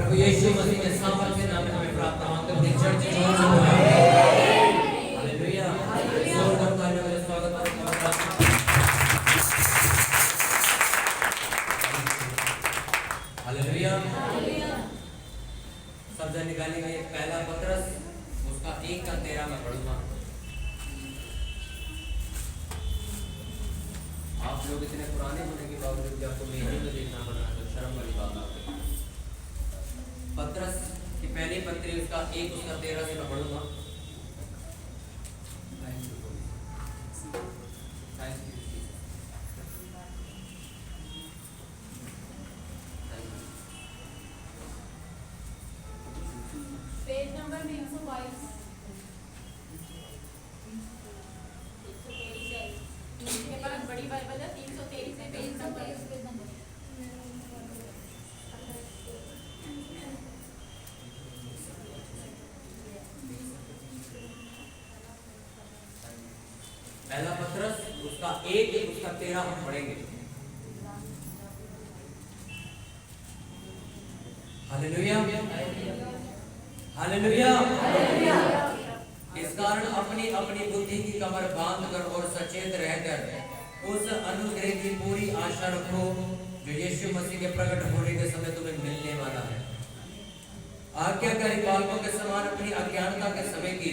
प्रभु यीशु मसीह के सामर्थ्य नाम में हमें प्रार्थना मांगते हैं। अपनी चर्च जोर से बोलें हालेलुया। जोरदार तालियों से स्वागत करते हैं। हालेलुया। सब जन निकालेंगे पहला पत्रस उसका 1:13 में पढ़ूंगा। आप लोग इतने पुराने होने के बावजूद भी आपको मेहंदी में देखना पड़ रहा है तो शर्म वाली बात है। पत्रस की पहली पत्री उसका 1:13 से मैं पढ़ूंगा। पेज नंबर 322 के बाद बड़ी बाइबल है 323 से पेज नंबर। पहला पत्रस उसका 1:13 हम पढ़ेंगे। Hallelujah hallelujah. इस कारण अपनी अपनी बुद्धि की कमर बांधकर और सचेत रहकर उस अनुग्रह की पूरी आशा रखो जो यीशु मसीह के प्रकट होने के समय तुम्हें मिलने वाला है। आज्ञाकारी बालकों के समान अपनी अज्ञानता के समय की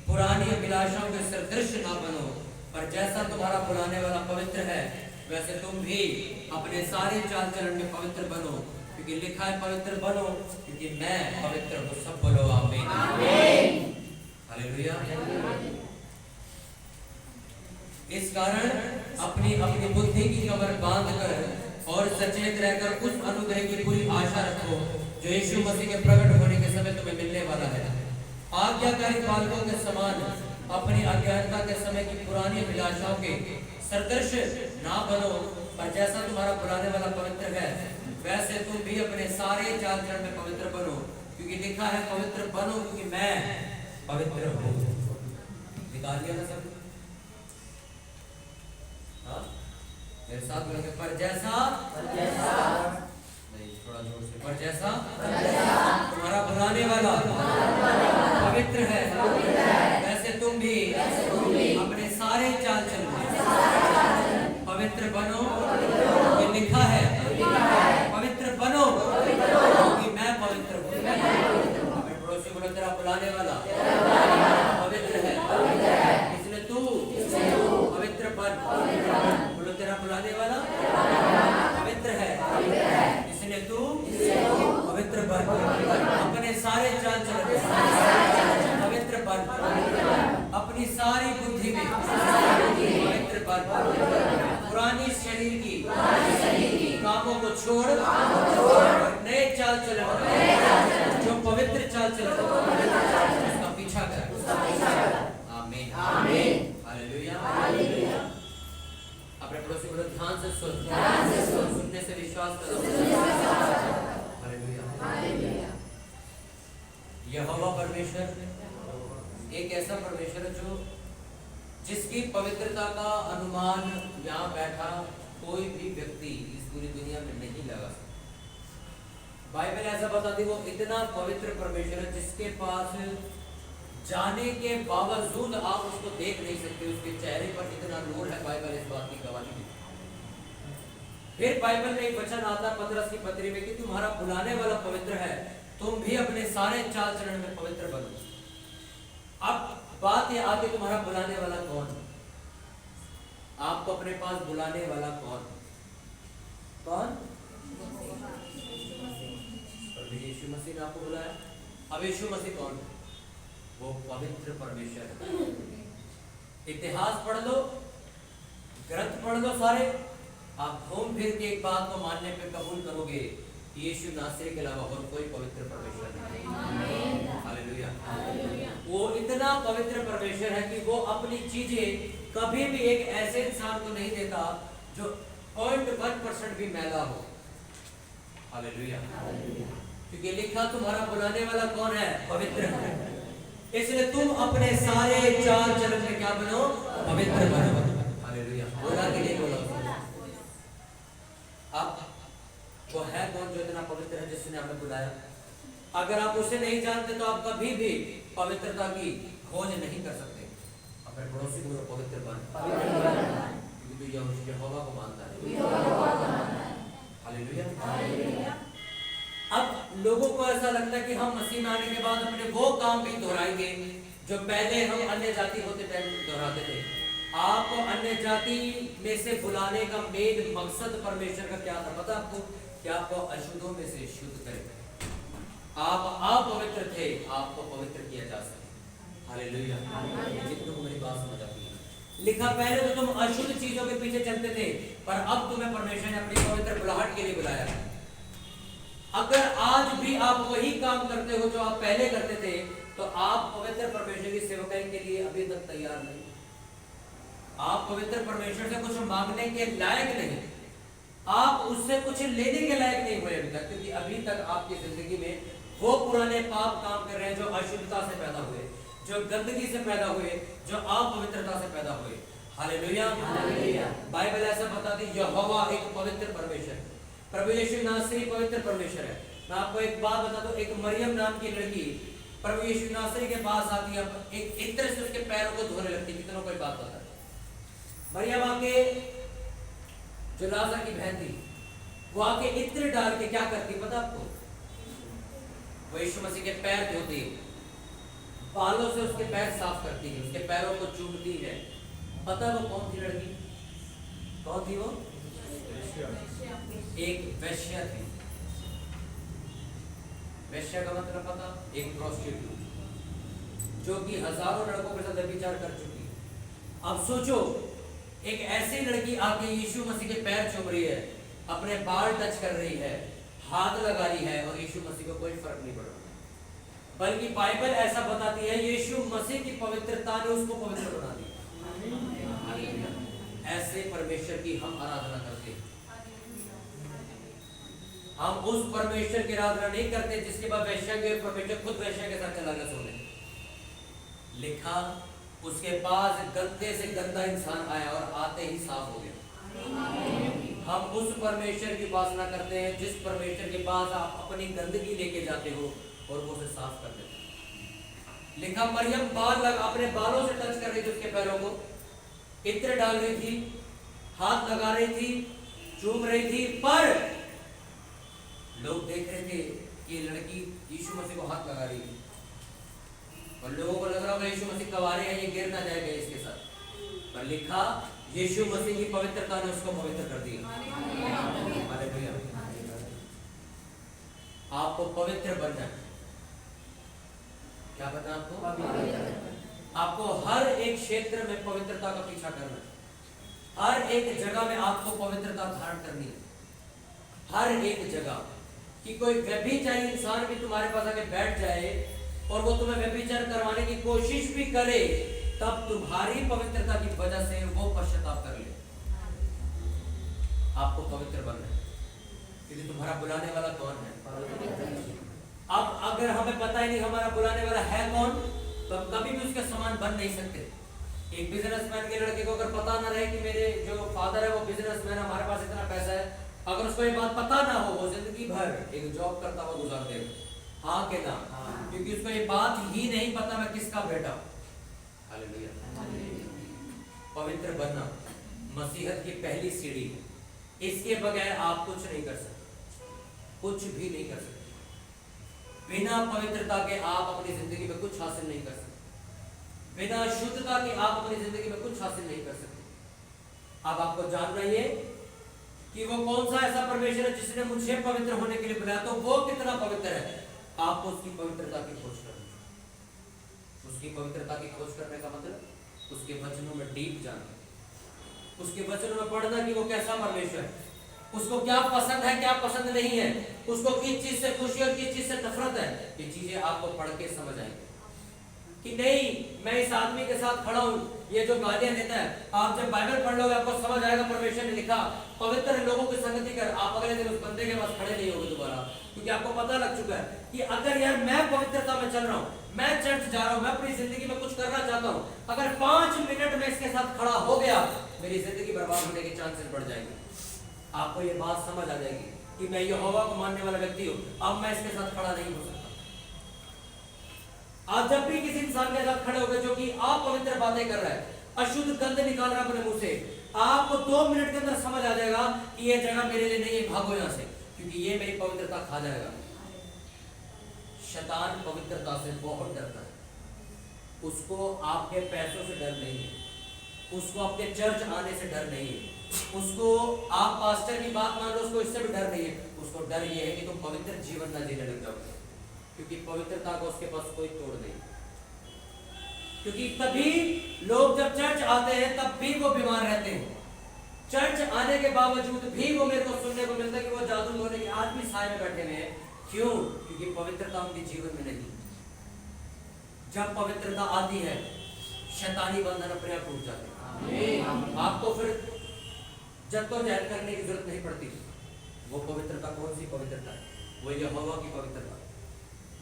पुरानी अभिलाषाओं के सदृश ना बनो, पर जैसा तुम्हारा बुलाने वाला पवित्र है वैसे तुम भी अपने सारे चाल चलन में पवित्र बनो, क्योंकि लिखा है पवित्र बनो क्योंकि मैं पवित्र हूँ। सब बोलो आमीन आमीन हालेलुया। इस कारण अपनी अपनी बुद्धि की कमर बांधकर और सचेत रहकर उस अनुग्रह की पूरी आशा रखो जो यीशु मसीह के प्रकट होने के समय तुम्हें मिलने वाला है। आज्ञाकारी बालकों के समान अपनी अज्ञानता के समय की पुरानी अभिलाषाओं के सदृश ना बनो, पर जैसा तुम्हारा बुलाने वाला पवित्र है वैसे तुम भी अपने सारे चाल चलन में पवित्र बनो, क्योंकि लिखा है पवित्र बनो क्योंकि मैं पवित्र हूँ। निकाल लिया ना सब? हाँ मेरे साथ बोलेंगे पर जैसा नहीं, थोड़ा जोर से। पर जैसा तुम्हारा बुलाने वाला पवित्र है वैसे तुम भी अपने सारे चाल चलन में पवित्र बनो। ये लिखा है पवित्र बनो क्योंकि मैं पवित्र हूँ। अपने पड़ोसी को तेरा बुलाने वाला पवित्र है इसलिए तू पवित्र बन। बोलो तेरा बुलाने वाला पवित्र है इसलिए तू पवित्र बन। अपने सारे चाल चलन पवित्र बन, अपनी सारी बुद्धि में पवित्र बन। पुरानी शरीर की कामों को छोड़ और नए चाल चलन जो पवित्र चाल चलन उसका पीछा कर। आमीन हालेलुया। अपने पड़ोसी को ध्यान से सुन, सुनने से विश्वास करो। हालेलुया। यहोवा परमेश्वर एक ऐसा परमेश्वर है जो जिसकी पवित्रता का अनुमान यहाँ बैठा कोई भी व्यक्ति इस पूरी दुनिया में नहीं लगा सकता। बाइबल ऐसा बताती वो इतना पवित्र परमेश्वर है जिसके पास जाने के बावजूद आप उसको देख नहीं सकते, उसके चेहरे पर इतना नूर है। बाइबल इस बात की गवाही देती। फिर बाइबल में एक वचन आता है पतरस की पत्री में कि तुम्हारा बुलाने वाला पवित्र है, तुम भी अपने सारे चाल चलन में पवित्र बनो। अब बात ये आती तुम्हारा बुलाने वाला कौन? आपको अपने पास बुलाने वाला कौन? यीशु मसीह ने आपको बुलाया। अब यीशु मसीह कौन? वो पवित्र परमेश्वर है। इतिहास पढ़ लो, ग्रंथ पढ़ लो सारे, आप घूम फिर के एक बात को मानने पे कबूल करोगे यीशु नासरी के अलावा और कोई पवित्र परमेश्वर नहीं। हालेलुया। वो इतना पवित्र परमेश्वर है कि वो अपनी चीजें कभी भी एक ऐसे इंसान को नहीं देता जो 0.1% भी मैला हो। हालेलुया। क्योंकि लिखा तुम्हारा बुलाने वाला कौन है? पवित्र है। इसलिए तुम अपने सारे चाल चलन में क्या बनो? पवित्र बनो। हालेलुया। बोला कि नहीं बोला? अब वो है कौन जो इतना पवित्र है जिसने हमें बुलाया? अगर आप उसे नहीं जानते तो आप कभी भी पवित्रता की खोज नहीं कर सकते। अपने पड़ोसी को पवित्र बन, क्योंकि तू यहोवा को मानता है। हालेलुया। अब लोगों को ऐसा लगता है कि हम मसीह में आने के बाद अपने वो काम भी दोहराएंगे जो पहले हम अन्य जाति होते टाइम दोहराते थे। आपको अन्य जाति में से बुलाने का मेन मकसद परमेश्वर का क्या था पता आपको? कि आपको अशुद्धों में से शुद्ध करे। आप अपवित्र थे, आपको पवित्र किया जा सके। हालेलुया। जितनों को मेरी बात समझ आती है। लिखा पहले तो तुम अशुद्ध चीजों के पीछे चलते थे, पर अब तुम्हें परमेश्वर ने अपनी पवित्र बुलाहट के लिए बुलाया है। अगर आज भी आप वही काम करते हो जो आप पहले करते थे, तो आप पवित्र परमेश्वर की सेवकाई के लिए अभी तक तैयार नहीं। आप पवित्र परमेश्वर से कुछ मांगने के लायक नहीं, आप उससे कुछ लेने के लायक नहीं हुए अभी तक, क्योंकि अभी तक आपकी जिंदगी में वो पुराने पाप काम कर रहे हैं जो अशुद्धता से पैदा हुए, जो गंदगी से पैदा हुए, जो अपवित्रता से पैदा हुए। हालेलुया। बाइबल ऐसा बताती है यहोवा एक पवित्र परमेश्वर, प्रभु यीशु नासरी पवित्र परमेश्वर है। मैं आपको एक बात बता दूं, एक मरियम नाम की लड़की प्रभु यीशु नासरी के पास आती है, एक इत्र से उसके पैरों को धोने लगती है। कितनों को बात बता है? मरियम आके, जो लाजर की बहन थी, वो आके इत्र डाल के क्या करती पता आपको? वो यीशु मसीह के पैर धोती, बालों से उसके पैर साफ करती है, उसके पैरों को चूमती है। पता वो कौन थी लड़की? कौन थी वो? एक वेश्या थी। वेश्या का मतलब पता? एक प्रोस्टिट्यूट, जो कि हजारों लड़कों के साथ व्यभिचार कर चुकी है। अब सोचो, एक ऐसी लड़की आके यीशु मसीह के पैर चूम रही है, अपने बाल टच कर रही है, हाथ लगा रही है, और यीशु मसीह को कोई फर्क नहीं पड़ रहा। बल्कि बाइबल ऐसा बताती है यीशु मसीह की पवित्रता ने उसको पवित्र बना दिया। ऐसे परमेश्वर की हम आराधना करते हैं। हम उस परमेश्वर की आराधना नहीं करते जिसके बाद वैश्या के परमेश्वर खुद वैश्या के साथ चला गया सोने। लिखा उसके पास गंदे से गंदा इंसान आया और आते ही साफ हो गया। हम उस परमेश्वर की उपासना करते हैं जिस परमेश्वर के पास आप अपनी गंदगी लेके जाते हो और वो उसे साफ कर देते हैं। लिखा मरियम अपने बालों से टच कर रही थी उसके पैरों को, इत्र डाल रही थी, हाथ लगा रही थी, चूम रही थी, पर लोग देख रहे थे कि ये लड़की यीशु मसीह को हाथ लगा रही थी, और लोगों को लग रहा होगा यीशु मसीह कवारे हैं, ये गिर ना जाएगा इसके साथ। पर लिखा यीशु मसीह की पवित्रता ने उसको पवित्र कर दिया। हालेलुया। आपको पवित्र बनना है। क्या पता आपको? आपको हर एक क्षेत्र में पवित्रता का पीछा करना है। हर एक जगह में आपको पवित्रता धारण करनी है। हर एक जगह कि कोई व्यभिचारी इंसान भी तुम्हारे पास आके बैठ जाए और वो तुम्हें व्यभिचार करवाने की कोशिश भी करे, तब तुम्हारी पवित्रता की वजह से वो पश्चाताप कर ले। आपको पवित्र बनना है, क्योंकि तुम्हारा बुलाने वाला कौन है? अब अगर हमें पता ही नहीं हमारा बुलाने वाला है कौन, तो हम कभी भी उसके समान बन नहीं सकते। एक बिजनेसमैन के लड़के को अगर पता ना रहे कि मेरे जो फादर है वो बिजनेसमैन, हमारे पास इतना पैसा है, अगर उसको ये बात पता ना हो, वो जिंदगी भर एक जॉब करता हुआ गुजार देगा। हाँ के ना? क्योंकि उसको ये बात ही नहीं पता मैं किसका बेटा। हालेलुया। पवित्र बनना मसीहत की पहली सीढ़ी है। इसके बगैर आप कुछ नहीं कर सकते, कुछ भी नहीं कर सकते। बिना पवित्रता के आप अपनी जिंदगी में कुछ हासिल नहीं कर सकते। बिना शुद्धता के आप अपनी जिंदगी में कुछ हासिल नहीं कर सकते। अब आपको जानना ये कि वो कौन सा ऐसा परमेश्वर है जिसने मुझे पवित्र होने के लिए बुलाया, तो वो कितना पवित्र है। आपको उसकी पवित्रता की खोज करनी। उसकी पवित्रता की खोज करने का मतलब उसके वचनों में डीप जाना, उसके वचनों में पढ़ना कि वो कैसा परमेश्वर है, उसको क्या पसंद है क्या पसंद नहीं है, उसको किस चीज से खुशी और किस चीज से नफरत है। ये चीजें आपको पढ़ के समझ आएंगे कि नहीं मैं इस आदमी के साथ खड़ा हूं, ये जो गालियां देता है। आप जब बाइबल पढ़ लोगे आपको समझ आएगा परमेश्वर ने लिखा पवित्र लोगों की संगति कर। आप अगले दिन उस बंदे के पास खड़े नहीं होगे दोबारा, क्योंकि आपको पता लग चुका है कि अगर यार मैं पवित्रता में चल रहा हूं, मैं चर्च जा रहा हूं, मैं अपनी जिंदगी में कुछ करना चाहता हूं, अगर 5 मिनट में इसके साथ खड़ा हो गया, मेरी जिंदगी बर्बाद होने के चांसेस बढ़ जाएंगे। आपको ये बात समझ आ जाएगी कि मैं यहोवा को मानने वाला व्यक्ति हूं, अब मैं इसके साथ खड़ा नहीं हो सकता। आप जब भी किसी इंसान के साथ खड़े होगे जो कि अपवित्र बातें कर रहा है, अशुद्ध गंध निकाल रहा है अपने मुंह से, आपको 2 मिनट के अंदर समझ आ जाएगा कि ये जगह मेरे लिए नहीं है, भागो यहां से, क्योंकि ये मेरी पवित्रता खा जाएगा। शैतान पवित्रता से बहुत डरता है। उसको आपके पैसों से डर नहीं है, उसको आपके चर्च आने से डर नहीं है, उसको आप पास्टर की बात मान लो, उसको इससे भी डर नहीं है। उसको डर ये है कि तुम पवित्र जीवन ना जीने लग जाओ, क्योंकि पवित्रता का उसके पास कोई तोड़ नहीं। क्योंकि तभी लोग जब चर्च आते हैं तब भी वो बीमार रहते हैं। चर्च आने के बावजूद भी वो मेरे को सुनने को मिलता है कि वो जादू टोने के आदमी साए में बैठे हुए हैं। क्यों? क्योंकि पवित्रता उनके जीवन में नहीं। जब पवित्रता आती है शैतानी बंधन अपने आप टूट जाते हैं। आपको फिर जद्दोजहद करने की जरूरत नहीं पड़ती। वो पवित्रता कौन सी पवित्रता है? वो यहोवा की पवित्रता,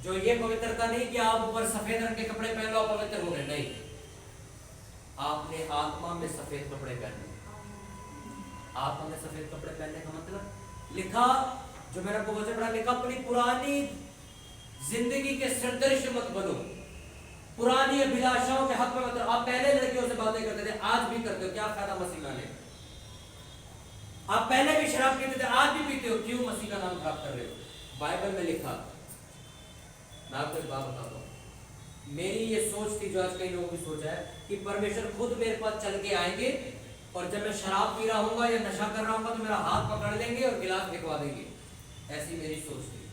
जो ये पवित्रता नहीं कि आप ऊपर सफेद रंग के कपड़े पहन लो पवित्र हो गए, नहीं। आपने आत्मा में सफेद कपड़े पहने। आत्मा में सफेद कपड़े पहनने का मतलब लिखा, जो मैंने आपको वचन पढ़ा, लिखा अपनी पुरानी जिंदगी के सदृश मत बनो, पुरानी अभिलाषाओं के हक में। मतलब आप पहले लड़कियों से बातें करते थे, आज भी करते हो, क्या फायदा मसीह का ने? आप पहले भी शराब पीते थे, आज भी पीते हो, क्यों मसीह का नाम खराब कर रहे हो? बाइबल में लिखा, मैं आपको एक बात बताता हूं, मेरी ये सोच थी, जो आज कई लोगों की सोच है, कि परमेश्वर खुद मेरे पास चल के आएंगे और जब मैं शराब पी रहा हूँ या नशा कर रहा हूँ तो मेरा हाथ पकड़ लेंगे और गिलास फेंकवा देंगे। ऐसी मेरी सोच थी।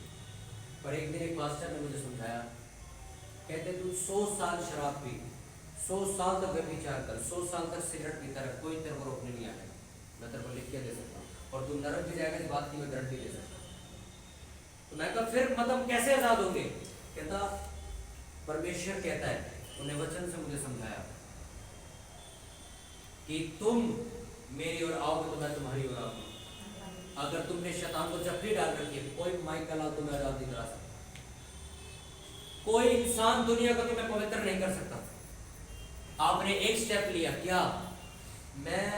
पर एक दिन एक मास्टर ने मुझे समझाया, कहते तू 100 साल शराब पी, 100 साल तक व्यभिचार कर, 100 साल तक सिगरेट पीता रह, कोई तेरे को रोकने नहीं आएगा। मैं तेरे को लिख के दे सकता हूँ, और तू नरक भी जाएगा, इस बात की मैं गारंटी दे सकता हूँ। तो मैं कहा फिर मतलब कैसे आजाद होंगे? कहता परमेश्वर कहता है, उन्हें वचन से मुझे समझाया कि तुम मेरी ओर आओगे तो मैं तुम्हारी ओर आऊंगा। अगर तुमने शैतान को जफरी डाल रखी है, कोई माइक का लाल तुम्हें आजाद नहीं करा सकता। कोई इंसान दुनिया का तुम्हें पवित्र नहीं कर सकता। आपने एक स्टेप लिया, क्या? मैं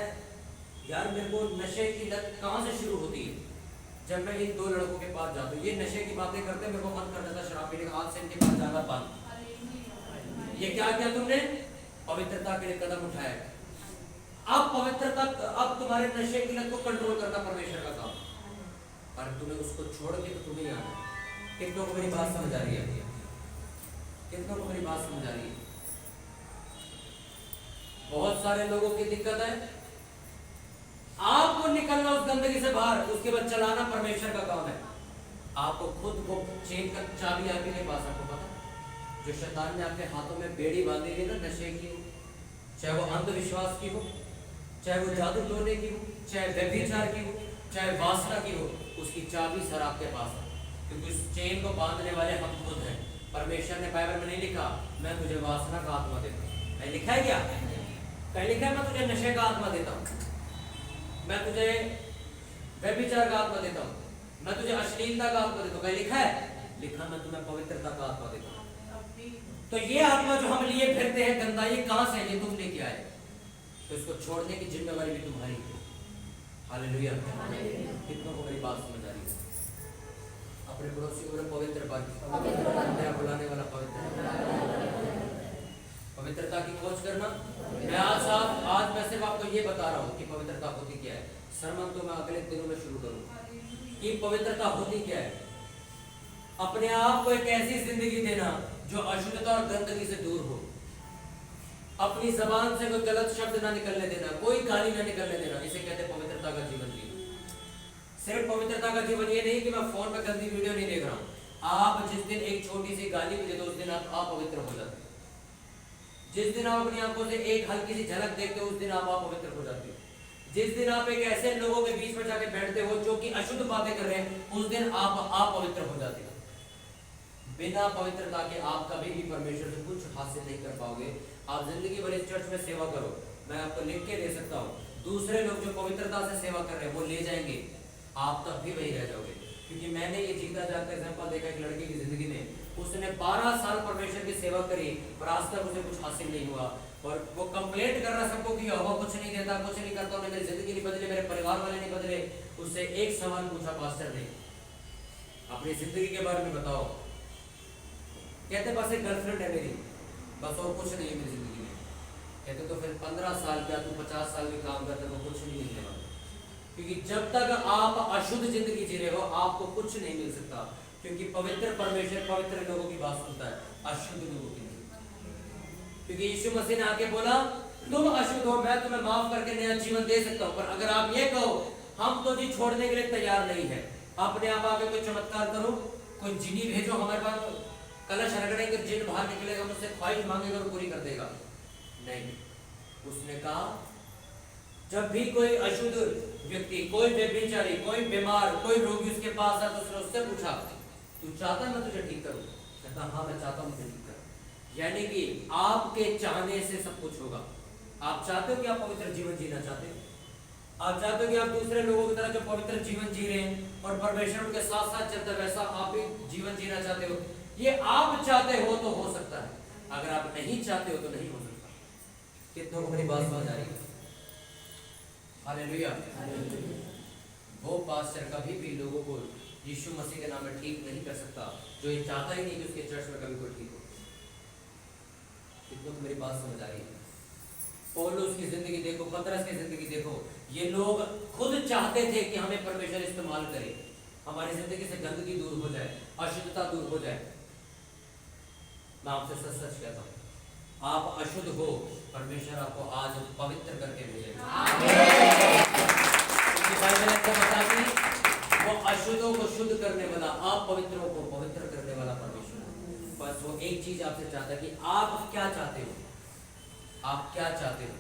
यार मेरे को नशे की लत कहां से शुरू होती है? जब मैं इन 2 लड़कों के पास जाता हूँ, ये नशे की बातें करते, मेरे को मन कर जाता शराब पीने का, आज से इनके पास जाना बंद। ये क्या किया तुमने? पवित्रता के लिए कदम उठाया। अब पवित्रता, अब तुम्हारे नशे की लत को कंट्रोल करना परमेश्वर का काम, पर तुम्हें उसको छोड़ के तो तुम्हें आना। कितनों को मेरी बात समझ आ रही है? कितनों को मेरी बात समझ आ रही है? बहुत सारे लोगों की दिक्कत है, आपको निकलना उस गंदगी से बाहर, उसके बाद चलाना परमेश्वर का काम है। आपको खुद को चेन का चाबी आपके लिए पास, आपको पता, जो शैतान ने आपके हाथों में बेड़ी बांधी है ना, नशे की हो, चाहे वो अंधविश्वास की हो, चाहे वो जादू टोने की हो, चाहे व्यभिचार की हो, चाहे वासना की हो, उसकी चाबी सर आपके पास है, क्योंकि उस चेन को बांधने वाले हम खुद हैं। परमेश्वर ने बाइबल में नहीं लिखा मैं तुझे वासना का आत्मा देता हूँ, मैं लिखा है क्या? कहीं लिखा है मैं तुझे नशे का आत्मा देता हूँ, मैं तुझे व्यभिचार का आत्मा देता हूँ, मैं तुझे अश्लीलता का आत्मा देता हूँ? कहीं लिखा है? लिखा मैं तुम्हें पवित्रता का आत्मा देता हूँ। तो ये आत्मा जो हम लिए फिरते हैं गंदा, ये कहां से? ये तुम लेके आए, तो इसको छोड़ने की जिम्मेवारी भी तुम्हारी है। हालेलुया। कितनों को मेरी बात समझ आ रही है? अपने पड़ोसी को पवित्र बुलाने वाला पवित्र, पवित्रता की खोज करना। मैं आज मैं सिर्फ आपको ये बता रहा हूँ कि पवित्रता होती क्या है। सरमन तो मैं अगले दिनों में शुरू करूँ कि पवित्रता होती क्या है। अपने आप को एक ऐसी जिंदगी देना जो अशुद्धता और गंदगी से दूर हो। अपनी जबान से कोई गलत शब्द ना निकलने देना, कोई गाली ना निकलने देना, इसे कहते हैं पवित्रता का जीवन जीना। सिर्फ पवित्रता का जीवन ये नहीं कि मैं फोन पे गंदी वीडियो नहीं देख रहा हूँ। आप जिस दिन एक छोटी सी गाली भी दे दो, उस दिन आप अपवित्र हो जाते हो। जिस दिन आप अपनी आंखों से एक हल्की सी झलक देखते हो, उस दिन आप अपवित्र हो जाते हो। जिस दिन आप एक ऐसे लोगों के बीच में जाके बैठते हो जो कि अशुद्ध बातें कर रहे हैं, उस दिन आप अपवित्र हो जाते हो। बिना पवित्रता के आप कभी भी परमेश्वर से कुछ हासिल नहीं कर पाओगे। आप जिंदगी भर इस चर्च में सेवा करो, मैं आपको लिख के दे सकता हूँ, दूसरे लोग जो पवित्रता से सेवा कर रहे हैं वो ले जाएंगे, आप तब भी वही रह जाओगे। क्योंकि मैंने ये जीता जागता एग्जाम्पल देखा एक लड़के की जिंदगी में, उसने 12 साल परमेश्वर की सेवा करी, पर आज तक उसे कुछ हासिल नहीं हुआ। और वो कंप्लेंट कर रहा सबको कि यहोवा कुछ नहीं देता, कुछ नहीं करता, उन्हें मेरी जिंदगी नहीं बदले, मेरे परिवार वाले नहीं बदले। उससे एक सवाल पूछा पास्टर ने, अपनी जिंदगी के बारे में बताओ, कहते बस एक गर्लफ्रेंड है मेरी, बस और कुछ नहीं है मेरी जिंदगी में। कहते तो फिर 15 साल क्या तू 50 साल भी काम करते तो कुछ नहीं मिलने वाला, क्योंकि जब तक आप अशुद्ध जिंदगी जी रहे हो आपको कुछ नहीं मिल सकता, क्योंकि पवित्र परमेश्वर पवित्र लोगों की बात सुनता है, अशुद्ध लोगों की नहीं। क्योंकि यीशु मसीह ने आके बोला तुम अशुद्ध हो, मैं तुम्हें माफ करके नया जीवन दे सकता हूं, पर अगर आप ये कहो हम तो जी छोड़ने के लिए तैयार नहीं है, अपने आप आके कोई चमत्कार करो, कोई जिनी भेजो हमारे पास, कलश रगड़ेंगे जिन बाहर निकलेगा, मुझसे ख्वाहिश मांगेगा और पूरी कर देगा। नहीं, उसने कहा जब भी कोई अशुद्ध व्यक्ति, कोई व्यभिचारी, कोई बीमार, कोई रोगी उसके पास आया तो उसने उससे पूछा तू चाहता है मैं तुझे ठीक करूं? कहता हाँ मैं चाहता हूं मुझे ठीक कर। यानी कि आपके चाहने से सब कुछ होगा। आप चाहते हो कि आप पवित्र जीवन जीना चाहते हो, आप चाहते हो कि आप दूसरे लोगों की तरह जो पवित्र जीवन जी रहे हैं और परमेश्वर उनके साथ साथ चलता है वैसा आप भी जीवन जीना चाहते हो, ये आप चाहते हो तो हो सकता है, अगर आप नहीं चाहते हो तो नहीं हो सकता। कितनों को मेरी बात समझ आ रही है? हालेलुया। वो पास्टर कभी भी लोगों को यीशु मसीह के नाम में ठीक नहीं कर सकता जो ये चाहता ही नहीं कि उसके चर्च में कभी कोई ठीक हो। कितनों को मेरी बात समझ आ रही है? पौलुस की जिंदगी देखो, पतरस की जिंदगी देखो, ये लोग खुद चाहते थे कि हमें परमेश्वर इस्तेमाल करे, हमारी जिंदगी से गंदगी दूर हो जाए, अशुद्धता दूर हो जाए। मैं आपसे सच सच कहता हूँ, आप अशुद्ध हो, परमेश्वर आपको आज पवित्र करके भेजेगा। बाइबल ऐसा बताती है, वो अशुद्धों को शुद्ध करने वाला, आप पवित्रों को पवित्र करने वाला परमेश्वर है। बस वो एक चीज आपसे चाहता है कि आप क्या चाहते हो, आप क्या चाहते हो।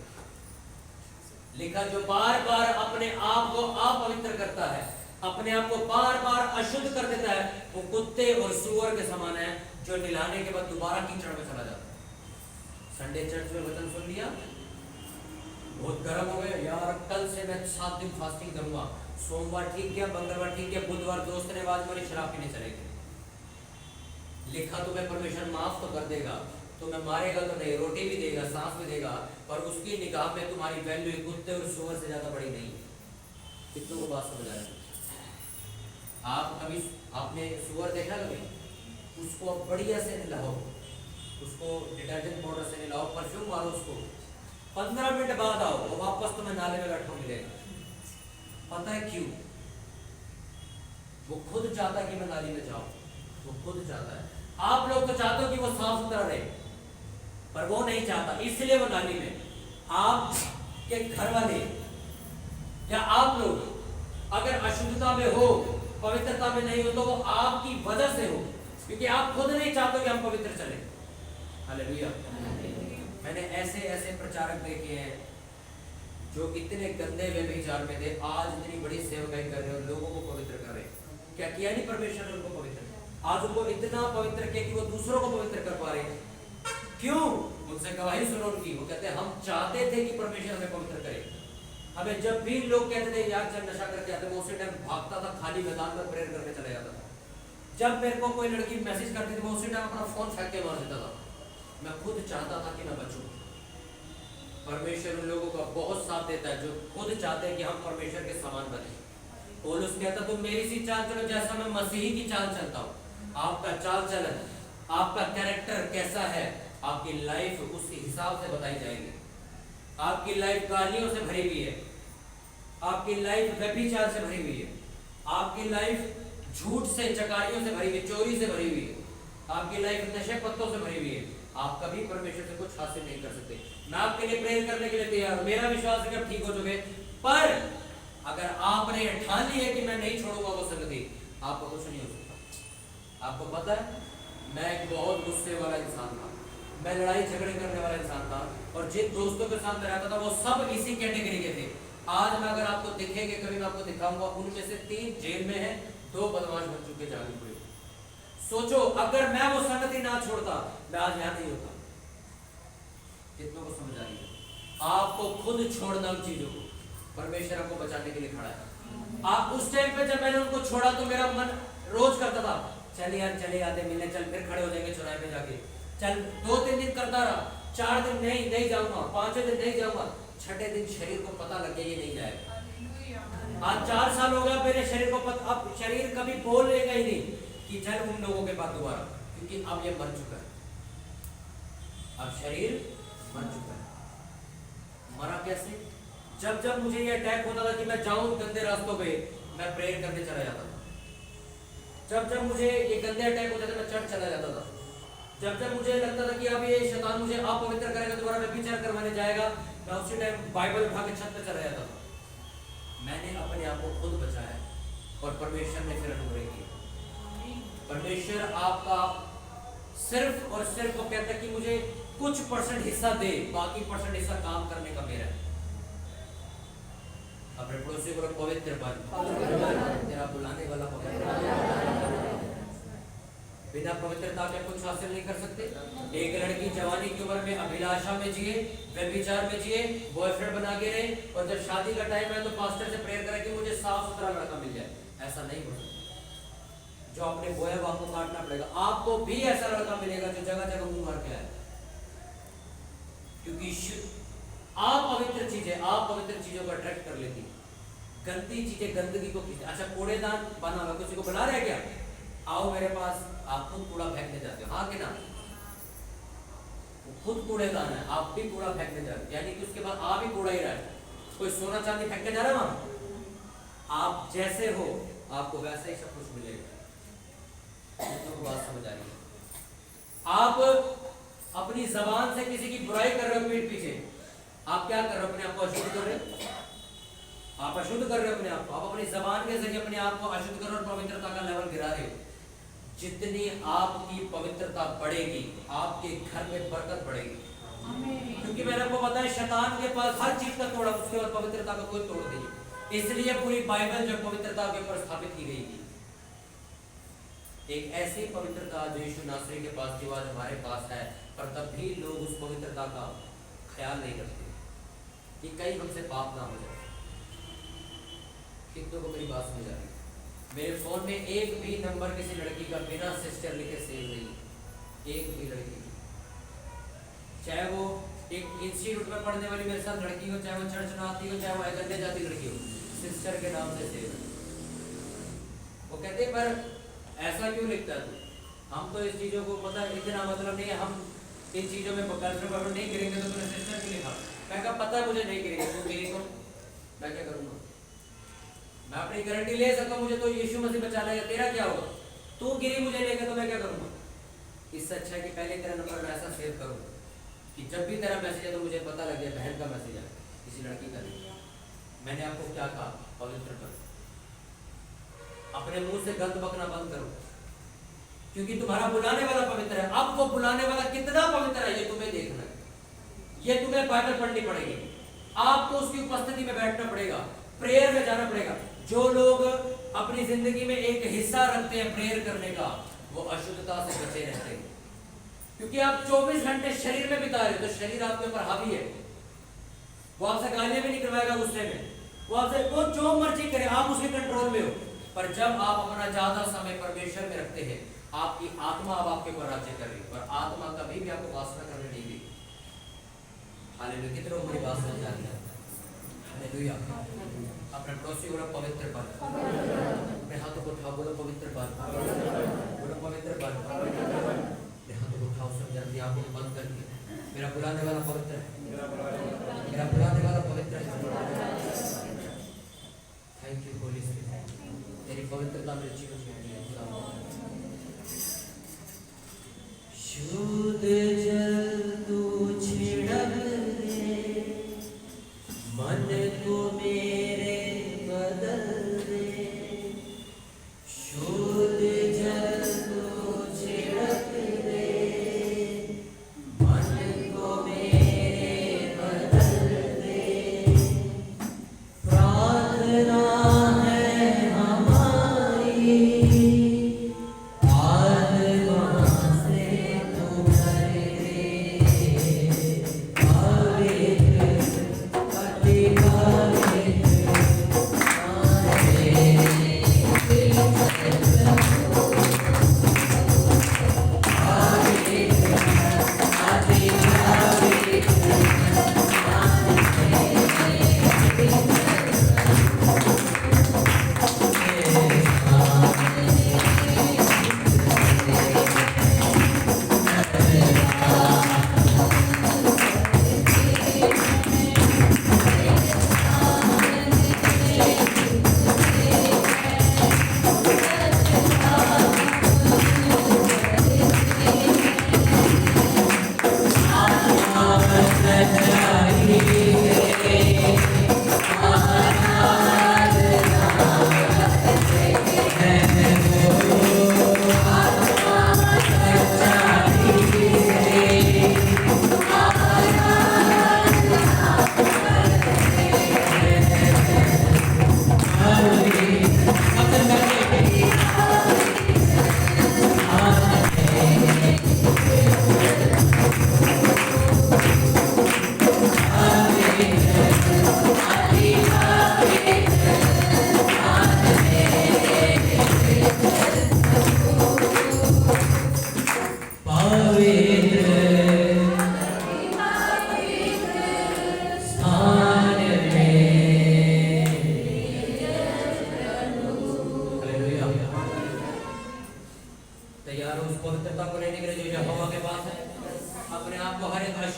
लिखा जो बार बार अपने आप को अपवित्र करता है, अपने आप को बार बार अशुद्ध कर देता है, वो कुत्ते और सूअर के समान है जो नहलाने के बाद दोबारा कीचड़ में चला जाता है। संडे चर्च में वचन सुन लिया, बहुत गर्म हो गए यार, कल से मैं 7 दिन फास्टिंग करूंगा, सोमवार ठीक गया, मंगलवार ठीक गया, बुधवार दोस्त ने आवाज मारी शराब पीने चलेंगे। लिखा तुम्हें परमेश्वर माफ तो कर देगा, तुम्हें मारेगा तो नहीं, रोटी भी देगा, सांस भी देगा, पर उसकी निगाह में तुम्हारी वैल्यू कुत्ते और सूअर से ज्यादा बड़ी नहीं। कितनों को बात समझ आ रही है? आप कभी आपने सूअर देखा कभी? उसको बढ़िया से नहलाओ, उसको डिटर्जेंट पाउडर से नहलाओ, परफ्यूम मारो उसको, 15 मिनट बाद आओ वो वापस तुम्हें नाले में बैठा मिलेगा। पता है क्यों? वो खुद चाहता है कि मैं नाली में जाऊं, वो खुद चाहता है। आप लोग तो चाहते हो कि वो साफ सुथरा रहे, पर वो नहीं चाहता, इसलिए वो नाली में। आप के घर वाले या आप लोग अगर अशुद्धता में हो, पवित्रता में नहीं हो, तो वो आपकी वजह से हो, क्योंकि आप खुद नहीं चाहते कि हम पवित्र चले। हालेलुया। मैंने ऐसे ऐसे प्रचारक देखे हैं जो इतने गंदे व्यभिचार में थे, आज इतनी बड़ी सेवकाई कर रहे हैं और लोगों को पवित्र कर रहे हैं। क्या किया नहीं परमेश्वर ने उनको पवित्र? आज उनको इतना पवित्र किया कि वो दूसरों को पवित्र कर पा रहे हैं। क्यों? मुझसे गवाही सुनो उनकी। वो कहते हैं हम चाहते थे कि परमेश्वर हमें पवित्र करे। हमें जब भी लोग कहते थे यार चल नशा करके आते, मैं उसी टाइम भागता था, खाली मैदान में प्रेयर करने चला जाता था। जब मेरे को कोई लड़की मैसेज करती थी, मैं उसी टाइम अपना फोन फेंक के मार देता था। मैं खुद चाहता था कि मैं बचूं। परमेश्वर उन लोगों का बहुत साथ देता है जो खुद चाहते हैं कि हम परमेश्वर के समान बने। पौलुस कहता तुम मेरी सी चाल चलो जैसा मैं मसीही की चाल चलता हूँ। आपका चाल चलन, आपका कैरेक्टर कैसा है, आपकी लाइफ उस हिसाब से बताई जाएगी। आपकी लाइफ गालियों से भरी हुई है, आपकी लाइफ व्यभिचार से भरी हुई है, आपकी लाइफ झूठ से, चकारियों से भरी हुई, चोरी से भरी हुई है, आपकी लाइफ नशे पत्तों से भरी हुई है। आप कभी परमेश्वर से कुछ हासिल नहीं कर सकते। मैं आपके लिए प्रेयर करने के लिए तैयार हूं, मेरा विश्वास है कि आप ठीक हो चुके, पर अगर आपने ठान ली है कि मैं नहीं छोड़ूंगा वो संगति, आपको कुछ नहीं हो सकता। आपको पता है मैं एक बहुत गुस्से वाला इंसान था, मैं लड़ाई झगड़े करने वाला इंसान था, और जिन दोस्तों के साथ मैं रहता था वो सब इसी कैटेगरी के थे। आज मैं अगर आपको दिखेंगे, कभी मैं आपको दिखाऊंगा, उनमें से 3 जेल में है, 2 बदमाश बन चुके जाने हुए। सोचो अगर मैं वो संगति ना छोड़ता, मैं आज यहाँ नहीं होता। कितनों को समझ आ रही है? आपको खुद छोड़ना उन चीजों को, परमेश्वर आपको बचाने के लिए खड़ा है। आप उस टाइम पे जब मैंने उनको छोड़ा तो मेरा मन रोज करता था चल यार चले आते मिलने, चल फिर खड़े हो जाएंगे चौराहे पे जाके, चल 2-3 दिन करता रहा, 4 दिन नहीं जाऊंगा, 5वें दिन नहीं जाऊंगा, 6ठे दिन शरीर को पता लग गया ये नहीं जाएगा। आज 4 साल हो गया मेरे शरीर को अब शरीर कभी बोल लेगा ही नहीं कि चल उन लोगों के पास दोबारा, क्योंकि अब ये मर चुका है, अब शरीर मर चुका है। मरा कैसे? जब जब मुझे ये अटैक होता था कि मैं जाऊं गंदे रास्तों पे, मैं प्रेयर करने चला जाता था। जब जब मुझे ये गंदे अटैक होते थे, मैं चर्च चला जाता था। जब जब मुझे लगता था कि अब ये शैतान मुझे अपवित्र करेगा, दोबारा व्यभिचार करवाने जाएगा, मैं उसी टाइम बाइबल उठा के छत पे चला जाता था। मैंने अपने आप को खुद बचाया और परमेश्वर ने फिर अनुग्रह किया। परमेश्वर आपका सिर्फ और सिर्फ वो कहता है कि मुझे कुछ परसेंट हिस्सा दे, बाकी परसेंट हिस्सा काम करने का मेरा है। अपने पड़ोसी को पवित्र बन, तेरा बुलाने वाला पवित्र। बिना पवित्रता के कुछ हासिल नहीं कर सकते। एक लड़की जवानी की उम्र में अभिलाषा में जिए, व्यभिचार में जिए, बॉयफ्रेंड बना के रहे, और जब शादी का टाइम है तो पास्टर से प्रेयर करे कि मुझे साफ सुथरा लड़का मिल जाए। ऐसा नहीं हो सकता। जो अपने बोया बाप को काटना पड़ेगा। आपको भी ऐसा लड़का मिलेगा जो जगह जगह मुंह मार के आए, क्योंकि आप पवित्र चीजें, आप पवित्र चीजों को अट्रैक्ट कर लेती, गंदी चीजें गंदगी को खींचती। अच्छा, कूड़ेदान बना हुआ, किसी को बुला रहे क्या? आओ मेरे पास, आप खुद कूड़ा फेंकने जाते हो, हाँ कि ना? वो खुद कूड़ेदान है, आप भी कूड़ा फेंकने जाते हो, यानी कि उसके बाद आप ही कूड़ा ही रहा है। कोई सोना चांदी फेंक के जा रहा है वहां? आप जैसे हो आपको वैसे ही सब कुछ मिलेगा। तो बात समझ आ रही है? आप अपनी जबान से किसी की बुराई कर रहे हो पीठ पीछे, आप क्या कर रहे हो? अपने आप को अशुद्ध कर रहे हो। आप अशुद्ध कर रहे हो अपने आप को। आप अपनी जबान के जरिए अपने आप को अशुद्ध कर रहे हो और पवित्रता का लेवल गिरा रहे हो। जितनी आपकी पवित्रता बढ़ेगी, आपके घर में बरकत बढ़ेगी। क्योंकि मैंने आपको बताया शैतान के पास हर चीज का तोड़ा, उसके बाद पवित्रता का कोई तोड़ नहीं। इसलिए पूरी बाइबल जो पवित्रता के ऊपर स्थापित की गई थी, एक ऐसी पवित्रता जो यीशु नासरी के पास थी, आज हमारे पास है, पर तब भी लोग उस पवित्रता का ख्याल नहीं करते कि कहीं हमसे पाप ना हो जाए। कितनों को मेरी बात समझ आ रही? मेरे फोन में एक भी नंबर किसी लड़की का बिना सिस्टर लिखे सेव नहीं, एक भी लड़की, चाहे वो एक इंस्टीट्यूट में पढ़ने वाली मेरे साथ लड़की हो, चाहे वो चर्च में आती हो, चाहे वो अगन्य जाती लड़की हो, सिस्टर के नाम से सेव है। वो कहते पर ऐसा क्यों लिखता है तू? हम तो इस चीजों को पता इतना मतलब नहीं है, हम इन चीजों में गर्लफ्रेंड नहीं करेंगे, तो तूने सिस्टर क्यों लिखा? मैं कहा पता है मुझे नहीं करेंगे, तू मेरी तो मैं क्या करूंगा? मैं अपनी गारंटी ले सकता हूँ, मुझे तो यीशु मसीह बचा लेगा, तेरा क्या होगा? तू गिरी मुझे लेगा तो मैं क्या करूंगा? इससे अच्छा है कि पहले तेरा नंबर मैं ऐसा सेव करूँ कि जब भी तेरा मैसेज है तो मुझे पता लग जाए बहन का मैसेज है, किसी लड़की का नहीं। मैंने आपको क्या कहा? पवित्र करो, अपने मुंह से गंद बकना बंद करो, क्योंकि तुम्हारा बुलाने वाला पवित्र है। अब वो बुलाने वाला कितना पवित्र है ये तुम्हें देखना है, ये तुम्हें बाइबल पढ़नी पड़ेगी, आपको उसकी उपस्थिति में बैठना पड़ेगा, प्रेयर में जाना पड़ेगा। जो लोग अपनी जिंदगी में एक हिस्सा रखते हैं प्रेयर करने का, वो अशुद्धता से बचे रहते हैं, क्योंकि आप 24 घंटे शरीर में बिता रहे हो, तो शरीर आपके ऊपर हावी है। वो आपसे गालियां भी नहीं करवाएगा गुस्से में, वो आपसे वो जो मर्जी करे, आप उसके कंट्रोल में हो। पर जब आप अपना ज्यादा समय परमेश्वर में रखते हैं, आपकी आत्मा अब आपके ऊपर राज्य कर रही है, और आत्मा कभी भी आपको वासना करने नहीं देगी। हालेलुया। कितनों को मेरी बात समझ आ रही है? हालेलुया। अपने पड़ोसी बोलो पवित्र बन, अपने हाथों को उठाओ, बोलो पवित्र बन, बोलो पवित्र बन, अपने हाथों को उठाओ, सब जल्दी आंखों को बंद करके, मेरा बुलाने वाला पवित्र है, मेरा बुलाने वाला पवित्र है। थैंक यू होली स्पिरिट, तेरी पवित्रता मेरे जीवन में है। शुद्ध जल तू छिड़क दे, मन को मेरे बदल दे। शुद्ध जल तू छिड़क दे, मन को मेरे बदल दे। प्रार्थना है हमारी, आत्मा से तू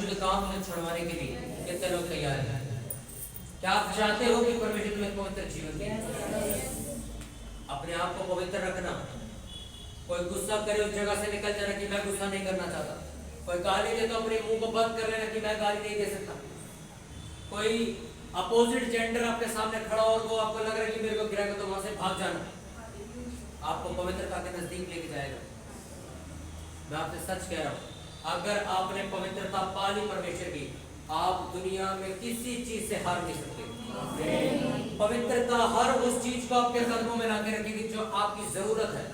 अशुद्ध काम से छुड़वाने के लिए कितने लोग तैयार हैं? क्या आप चाहते हो कि परमेश्वर तुम्हें पवित्र जीवन दे? अपने आप को पवित्र रखना। कोई गुस्सा करे उस जगह से निकल जाना कि मैं गुस्सा नहीं करना चाहता। कोई गाली दे तो अपने मुंह को बंद कर लेना कि मैं गाली नहीं दे सकता। कोई अपोजिट जेंडर आपके सामने खड़ा और वो आपको लग रहा है कि मेरे को गिराएगा तो वहां से भाग जाना। आपको पवित्रता के नजदीक लेके जाएगा। मैं आपसे सच कह रहा हूं, अगर आपने पवित्रता पा ली परमेश्वर की, आप दुनिया में किसी चीज से हार नहीं सकते। पवित्रता हर उस चीज को आपके कदमों में लाके रखेगी जो आपकी जरूरत है।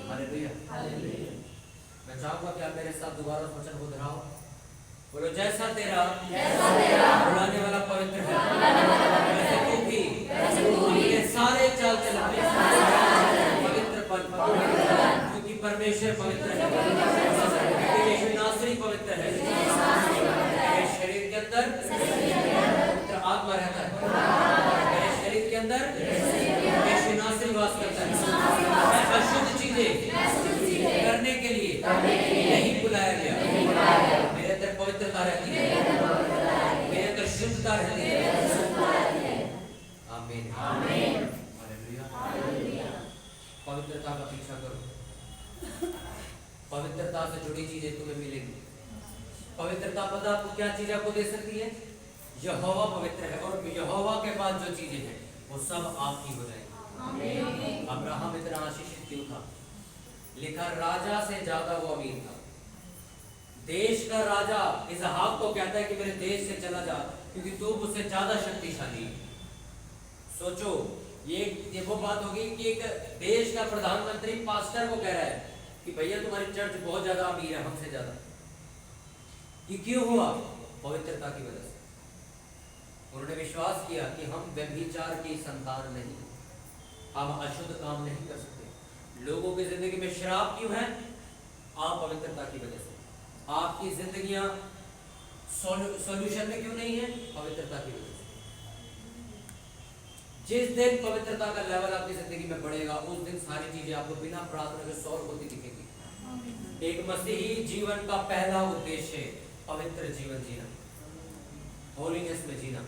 हालेलुया। मैं चाहूंगा कि आप मेरे साथ दोबारा वचन को दोहराओ। बोलो, जैसा तेरा बुलाने वाला पवित्र है, वैसे तू भी ये सारे चाल चलन पवित्र बन, क्योंकि परमेश्वर पवित्र है, यीशु नासरी पवित्र है। मेरे शरीर के अंदर पवित्र आत्मा रहता है, मेरे शरीर के अंदर यीशु नासरी वास करता है। मैं अशुद्ध चीजें करने के लिए नहीं बुलाया गया। मेरे अंदर पवित्रता रहती है, मेरे अंदर शुद्धता रहती है। आमीन। हालेलुया। पवित्रता का पीछा करो। पवित्रता से जुड़ी चीजें तुम्हें मिलेंगी। पवित्रता पता आपको क्या चीज आपको दे सकती है? यहोवा पवित्र है और यहोवा के बाद जो चीजें हैं वो सब आपकी हो जाएगी। अब्राहम इतना आशीषित क्यों था? लिखा, राजा से ज्यादा वो अमीर था। देश का राजा इसहाक को कहता है कि मेरे देश से चला जा, क्योंकि तू मुझसे ज्यादा शक्तिशाली है। सोचो, ये वो बात होगी कि एक देश का प्रधानमंत्री पास्टर को कह रहा है कि भैया तुम्हारी चर्च बहुत ज्यादा अमीर है हमसे ज्यादा। ये क्यों हुआ? पवित्रता की वजह से। उन्होंने विश्वास किया कि हम व्यभिचार की संतान नहीं, हम अशुद्ध काम नहीं कर सकते। लोगों की जिंदगी में शराब क्यों है? आप पवित्रता की वजह से। आपकी जिंदगियां सॉल्यूशन में क्यों नहीं है? पवित्रता की वजह से। जिस दिन पवित्रता का लेवल आपकी जिंदगी में बढ़ेगा, उस दिन सारी चीजें आपको बिना प्रार्थना के सॉल्व होती दिखेगी। एक मसीही जीवन का पहला उद्देश्य है पवित्र जीवन जीना, होलीनेस में जीना।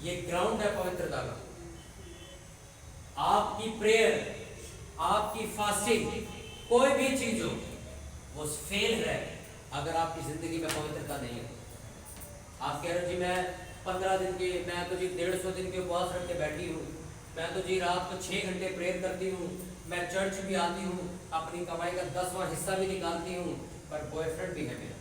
ये ग्राउंड है पवित्रता का। आपकी प्रेयर, आपकी फास्टिंग, कोई भी चीज हो, वो फेल है अगर आपकी जिंदगी में पवित्रता नहीं है। आप कह रहे हो जी मैं 15 दिन के, मैं तो जी 150 दिन के उपवास रख के बैठी हूँ, मैं तो जी रात को 6 घंटे प्रेयर करती हूँ, मैं चर्च भी आती हूँ, अपनी कमाई का 10वां हिस्सा भी निकालती हूँ, पर बॉयफ्रेंड भी है मेरा।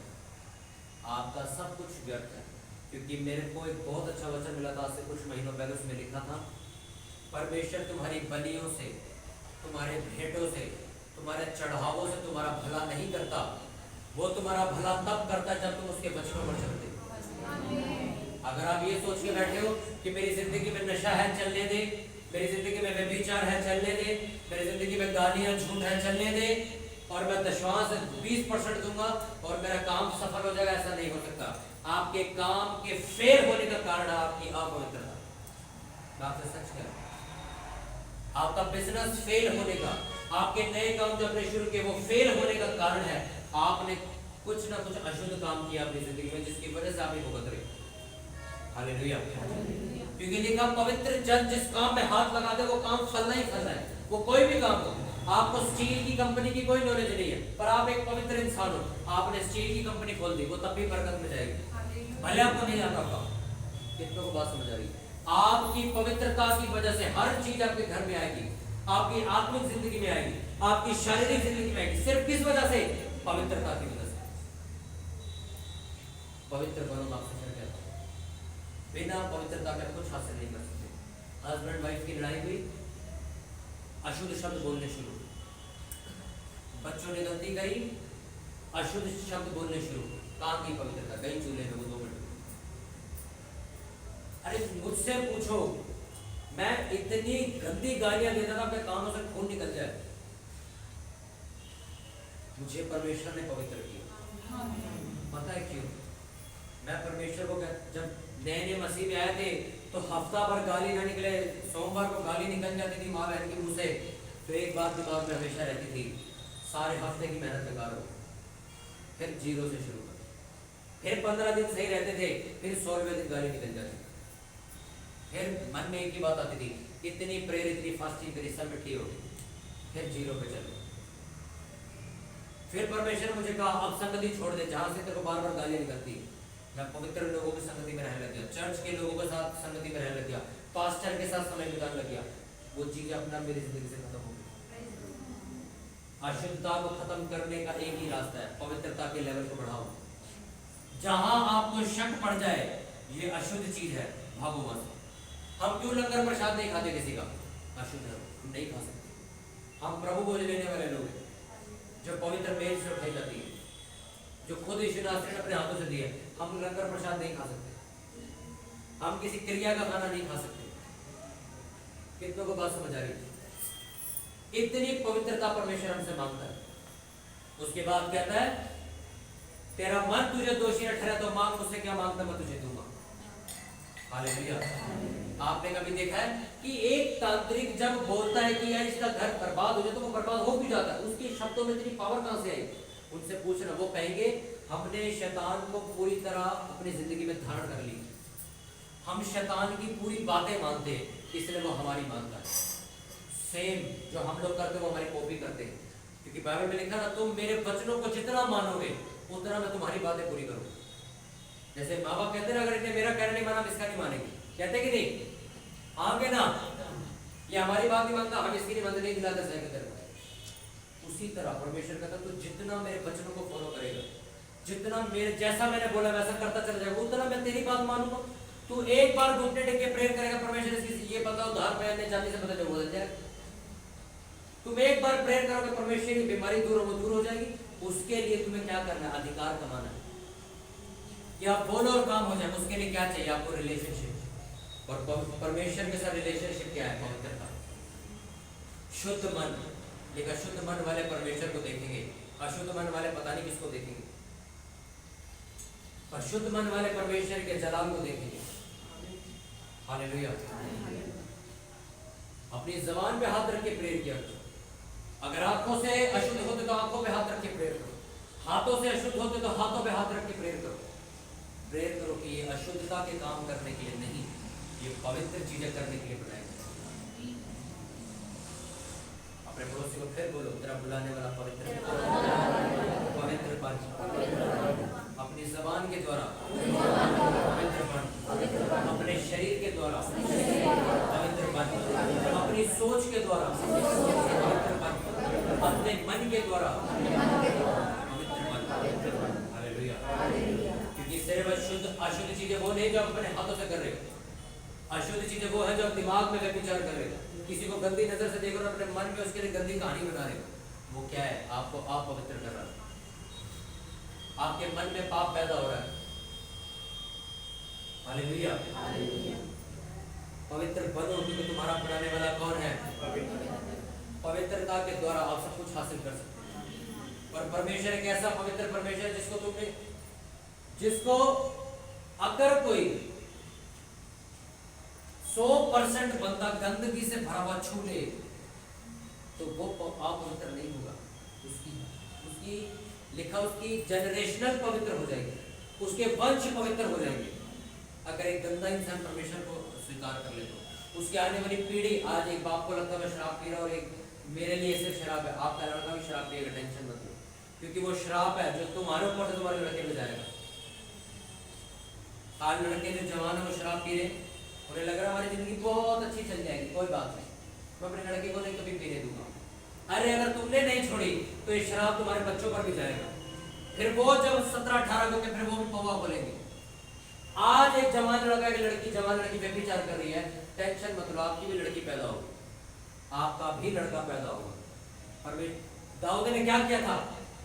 आपका सब कुछ व्यर्थ है। क्योंकि मेरे को एक बहुत अच्छा वचन मिला था आज से कुछ महीनों पहले, उसमें लिखा था, परमेश्वर तुम्हारी बलियों से, तुम्हारे भेंटों से, तुम्हारे चढ़ावों से तुम्हारा भला नहीं करता। वो तुम्हारा भला तब करता है जब तुम उसके वचनों पर चलते हो। अगर आप ये सोच के बैठे हो कि मेरी जिंदगी में नशा है, चलने दे, मेरी जिंदगी में व्यभिचार है, चलने दे, मेरी जिंदगी में गालियां झूठ है, चलने दे, और मैं दशवां से 20% दूंगा और मेरा काम सफल हो जाएगा, ऐसा नहीं हो सकता। आपके काम के फेल होने का कारण है आपकी अपवित्रता। मैं आपसे सच कह रहा हूं, आपका बिजनेस फेल होने का, आपके नए काम जो आपने शुरू किए वो फेल होने का कारण है आपने कुछ ना कुछ अशुद्ध काम किया अपनी जिंदगी में, जिसकी वजह से आप ये भुगत रहे। हालेलुया। क्योंकि लिखा, पवित्र जन जिस काम में हाथ लगा दे वो काम फलना ही फलना है, वो कोई भी काम हो। आपको स्टील की कंपनी की कोई नॉलेज नहीं है, पर आप एक पवित्र इंसान हो, आपने स्टील की कंपनी खोल दी, वो तब भी बरकत में जाएगी, भले आपको नहीं आता काम। कितनों को बात समझ आ रही है? आपकी पवित्रता की वजह से हर चीज आपके घर में आएगी, आपकी आत्मिक जिंदगी में आएगी, आपकी शारीरिक जिंदगी में आएगी। सिर्फ किस वजह से? पवित्रता की वजह से। पवित्र बनो, आपसे कहता हूं, बिना पवित्रता के कुछ हासिल नहीं कर सकते। हस्बैंड वाइफ की लड़ाई हुई, अशुद्ध शब्द बोलने शुरू, बच्चों ने गलती करी, अशुद्ध शब्द बोलने शुरू, काम की पवित्रता गई चूल्हे में वो 2 मिनट। अरे मुझसे पूछो, मैं इतनी गंदी गालियां देता था अपने कानों से खून निकल जाए, मुझे परमेश्वर ने पवित्र किया। पता है क्यों? मैं परमेश्वर को जब नए मसीह में आए थे तो हफ्ता भर गाली ना निकले, सोमवार को गाली निकल जाती थी माँ बहन के मुंह से, तो एक बात दिमाग में हमेशा रहती थी, सारे हफ्ते की मेहनत बेकार हो, फिर 0 से शुरू कर। फिर 15 दिन सही रहते थे, फिर 16वें दिन गाली निकल जाती। फिर मन में एक ही बात आती थी, इतनी प्रेयर इतनी फास्टिंग करी, सब मिट्टी हो गई, फिर जीरो पे चलो। फिर परमेश्वर मुझे कहा अब संगति छोड़ दे, जहां से तेरे को बार बार गालियां निकलती है। मैं पवित्र लोगों की संगति में रहने लग गया, चर्च के लोगों के साथ संगति में रहने लग गया, पास्टर के साथ समय बिताने लग गया। वो चीजें अपना मेरी जिंदगी से खत्म हो गई। अशुद्धता को खत्म करने का एक ही रास्ता है, पवित्रता के लेवल को बढ़ाओ। जहां आपको शक पड़ जाए ये अशुद्ध चीज है, भागो वहां से। हम क्यों लंगर प्रसाद नहीं खाते किसी का? अशुद्ध है, हम नहीं खा सकते। हम प्रभु को लेने वाले लोग हैं, जो पवित्र मेज से उठाई जाती है, जो खुद यीशु नासरी ने अपने हाथों से दिया। हम लंगर प्रसाद नहीं खा सकते, हम किसी क्रिया का खाना नहीं खा सकते। कितनों को बात समझ आ रही है? इतनी पवित्रता परमेश्वर हमसे मांगता है। उसके बाद कहता है तेरा मन तुझे दोषी न ठहरे तो मांग मुझसे, क्या मांगता मैं तुझे दूंगा। हालेलुया। आपने कभी देखा है कि एक तांत्रिक जब बोलता है कि यार इसका घर बर्बाद हो जाए, तो वो बर्बाद हो भी जाता है? उसके शब्दों में इतनी पावर कहां से आई? उनसे पूछना, वो कहेंगे हमने शैतान को पूरी तरह अपनी जिंदगी में धारण कर ली, हम शैतान की पूरी बातें मानते हैं, इसलिए वो हमारी मानता है। सेम जो हम लोग करते हैं वो हमारी कॉपी करते हैं, क्योंकि बाइबल में लिखा ना, तुम मेरे वचनों को जितना मानोगे उतना मैं तुम्हारी बातें पूरी करूंगा। जैसे माँ बाप कहते हैं, अगर इन्हें मेरा कहना नहीं माना, इसका नहीं मानेगी, कहते कि नहीं? आगे ना, ये हमारी बात नहीं मानता, हम इसकी नहीं मानते, नहीं दिलाते सही कहते। उसी तरह परमेश्वर कहता तो जितना मेरे वचनों को फॉलो करेगा, जितना मेरे जैसा मैंने बोला वैसा करता चला जाएगा, उतना मैं तेरी बात मानूंगा। तू एक बार घुटने टेक के प्रेयर करेगा, परमेश्वर इसकी ये बताओ उधार पैने जाने से पता बदल जाएगा। तुम एक बार प्रेयर करोगे, परमेश्वर की बीमारी दूर हो जाएगी। उसके लिए तुम्हें क्या करना है? अधिकार कमाना है कि आप बोलो और काम हो जाए। उसके लिए क्या चाहिए आपको? रिलेशनशिप। और परमेश्वर के साथ रिलेशनशिप क्या है? पवित्रता, शुद्ध मन। लेकिन शुद्ध मन वाले परमेश्वर को देखेंगे, अशुद्ध मन वाले पता नहीं किसको देखेंगे। पर शुद्ध मन वाले परमेश्वर के जलाल को देखेंगे। हालेलुया। अपनी जबान पे हाथ रख के प्रेयर किया करो। अगर आंखों से अशुद्ध होते तो आंखों पे हाथ रख के प्रेयर करो, हाथों से अशुद्ध होते तो हाथों पे हाथ रख के प्रेयर करो। प्रेयर करो कि ये अशुद्धता के काम करने के लिए नहीं, ये पवित्र चीजें करने के लिए बनाए गए। अपने पड़ोसी को फिर बोलो, तेरा बुलाने वाला पवित्र पवित्रपन, अपनी जबान के द्वारा पवित्रपन, अपने शरीर के द्वारा पवित्रपन, अपनी सोच के द्वारा पवित्रपन, अपने मन के द्वारा पवित्रपन। हालेलुया। क्योंकि सिर्फ अशुद्ध चीजें वो नहीं जो अपने हाथों से कर रहे हो, अशुद्ध चीजें वो है जो दिमाग में व्यभिचार कर रहे हो। किसी को गंदी नजर से देख रहे हो, अपने मन में उसके लिए गंदी कहानी बना रहे हो। वो क्या है? आपको अपवित्र कर रहा है, आपके मन में पाप पैदा हो रहा है। हालेलुया। पवित्र बनो, क्योंकि तुम्हारा बनाने वाला कौन है? पवित्रता के द्वारा आप सब कुछ हासिल कर सकते हैं। और परमेश्वर एक ऐसा पवित्र परमेश्वर जिसको अगर कोई 100% बंदा गंदगी से भरा हुआ छू ले तो वो अपवित्र नहीं होगा। उसकी लिखा, उसकी जनरेशनल पवित्र हो जाएगी, उसके वंश पवित्र हो जाएंगे। अगर एक गंदा इंसान परमेश्वर को स्वीकार कर ले तो उसकी आने वाली पीढ़ी, आज एक बाप को लगता है मैं शराब पी रहा और एक मेरे लिए सिर्फ शराब है, आपका लड़का भी शराब पिएगा, टेंशन मत लो, क्योंकि वो शराब है जो तुम्हारे ऊपर से तुम्हारे लड़के में जाएगा। आज लड़के जो जवान है वो शराब पी रहे, उन्हें लग रहा हमारी जिंदगी बहुत अच्छी चल जाएगी, कोई बात नहीं, मैं अपने लड़के को नहीं कभी पीने दूंगा। अरे अगर तुमने नहीं छोड़ी तो ये शराब तुम्हारे बच्चों पर भी जाएगा। फिर वो जब 17-18 होंगे फिर वो भी पौवा बोलेंगे। आज एक जवान लड़का की लड़की, जवान लड़की व्यभिचार कर रही है, टेंशन मत लो, आपकी भी लड़की पैदा होगी, आपका भी लड़का पैदा होगा। और दाऊद ने क्या किया था?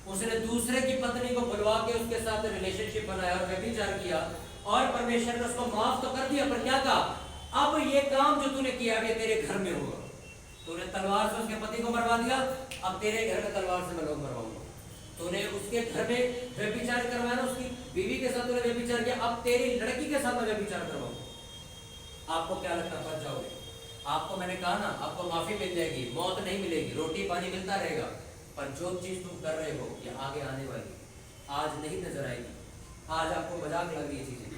उसने दूसरे की पत्नी को बुलवा के उसके साथ रिलेशनशिप बनाया और व्यभिचार किया, और परमेश्वर ने उसको माफ तो कर दिया, पर क्या कहा? अब ये काम जो तूने किया है तेरे घर में होगा। तूने तलवार से उसके पति को मरवा दिया, अब तेरे घर में तलवार से मैं लोग मरवाऊंगा। तूने उसके घर में व्यभिचार करवाया ना, उसकी बीवी के साथ तूने व्यभिचार किया, अब तेरी लड़की के साथ मैं व्यभिचार करवाऊंगा। आपको क्या लगता है? बच जाओगे? आपको मैंने कहा ना, आपको माफी मिल जाएगी, मौत नहीं मिलेगी, रोटी पानी मिलता रहेगा, पर जो चीज तुम कर रहे हो ये आगे आने वाली आज नहीं नजर आएगी। आज आपको मजाक लग रही है चीजें,